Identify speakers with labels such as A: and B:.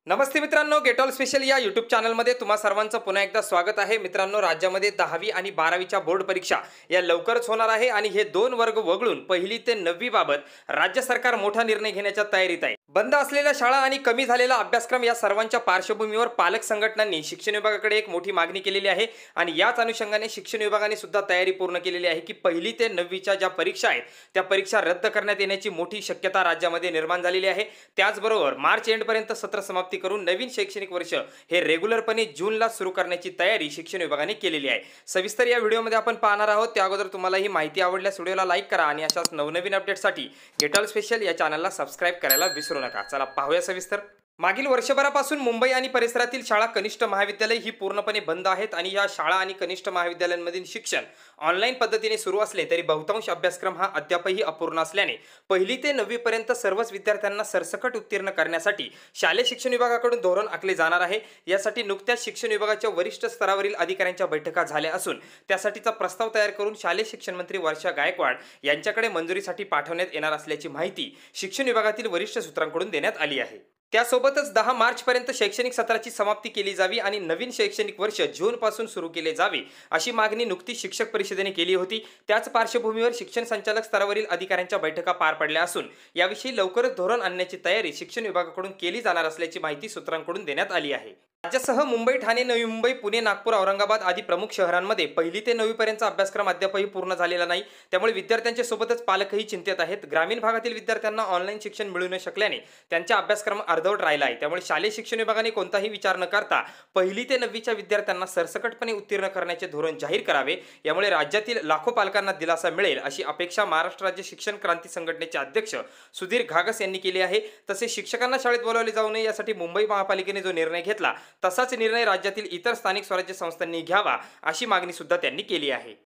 A: नमस्ते मित्रांनो, get all special या YouTube चॅनलमध्ये तुम्हा सर्वांचं पुन्हा एकदा स्वागत आहे. मित्रांनो, राज्यामध्ये 10वी आणि 12वीच्या बोर्ड परीक्षा या लवकरच होणार आहे आणि हे दोन वर्ग वगळून पहिली ते 9वी बाबत राज्य सरकार मोठा निर्णय घेण्याच्या तयारीत आहे. बंद असलेल्या शाळा आणि कमी झालेला अभ्यासक्रम या सर्वांच्या पार्श्वभूमीवर पालक संघटनांनी शिक्षण विभागाकडे एक मोठी मागणी केलेली आहे आणि याच अनुषंगाने शिक्षण विभागाने सुद्धा तयारी पूर्ण केलेली आहे की पहिली ते 9वीच्या ज्या परीक्षा आहेत त्या परीक्षा रद्द करण्यात येण्याची मोठी शक्यता राज्यामध्ये निर्माण झालेली आहे. त्याचबरोबर मार्च एंडपर्यंत सत्र समाप्ती करून नवीन शैक्षणिक वर्ष हे रेग्युलरपणे जूनला सुरू करण्याची तयारी शिक्षण विभागाने केलेली आहे. सविस्तर या व्हिडिओमध्ये आपण पाहणार आहोत. त्या अगोदर तुम्हाला ही माहिती आवडल्यास व्हिडिओला लाईक करा आणि अशाच नवनवीन अपडेटसाठी गेट ऑल स्पेशल या चॅनलला सबस्क्राइब करायला विसरू नका. चला पाहूया सविस्तर. मागील वर्षभरापासून मुंबई आणि परिसरातील शाळा कनिष्ठ महाविद्यालय ही पूर्णपणे बंद आहेत आणि या शाळा आणि कनिष्ठ महाविद्यालयांमधील शिक्षण ऑनलाईन पद्धतीने सुरू असले तरी बहुतांश अभ्यासक्रम हा अद्यापही अपूर्ण असल्याने पहिली ते 9वी पर्यंत सर्वच विद्यार्थ्यांना सरसकट उत्तीर्ण करण्यासाठी शालेय शिक्षण विभागाकडून धोरण आखले जाणार आहे. यासाठी नुकत्याच शिक्षण विभागाच्या वरिष्ठ स्तरावरील अधिकाऱ्यांच्या बैठका झाल्या असून त्यासाठीचा प्रस्ताव तयार करून शालेय शिक्षण मंत्री वर्षा गायकवाड यांच्याकडे मंजुरीसाठी पाठवण्यात येणार असल्याची माहिती शिक्षण विभागातील वरिष्ठ सूत्रांकडून देण्यात आली आहे. त्यासोबतच 10 मार्चपर्यंत शैक्षणिक सत्राची समाप्ती केली जावी आणि नवीन शैक्षणिक वर्ष जूनपासून सुरू केले जावे अशी मागणी नुकतीच शिक्षक परिषदेने केली होती. त्याच पार्श्वभूमीवर शिक्षण संचालक स्तरावरील अधिकाऱ्यांच्या बैठका पार पडल्या असून याविषयी लवकरच धोरण आणण्याची तयारी शिक्षण विभागाकडून केली जाणार असल्याची माहिती सूत्रांकडून देण्यात आली आहे. राज्यासह मुंबई, ठाणे, नवी मुंबई, पुणे, नागपूर, औरंगाबाद आदी प्रमुख शहरांमध्ये पहिली ते 9वी पर्यंतचा अभ्यासक्रम अद्यापही पूर्ण झालेला नाही. त्यामुळे विद्यार्थ्यांच्या सोबतच पालकही चिंतेत आहेत. ग्रामीण भागातील विद्यार्थ्यांना ऑनलाईन शिक्षण मिळू न शकल्याने त्यांचा अभ्यासक्रम अर्धवट राहिला आहे. त्यामुळे शालेय शिक्षण विभागाने कोणताही विचार न करता पहिली ते 9वीच्या विद्यार्थ्यांना सरसकटपणे उत्तीर्ण करण्याचे धोरण जाहीर करावे. यामुळे राज्यातील लाखो पालकांना दिलासा मिळेल अशी अपेक्षा महाराष्ट्र राज्य शिक्षण क्रांती संघटनेचे अध्यक्ष सुधीर घागस यांनी केली आहे. तसेच शिक्षकांना शाळेत बोलावले जाऊ नये यासाठी मुंबई महापालिकेने जो निर्णय घेतला तसाच निर्णय राज्यातील इतर स्थानिक स्वराज्य संस्थांनी घ्यावा अशी मागणी सुद्धा त्यांनी केली आहे.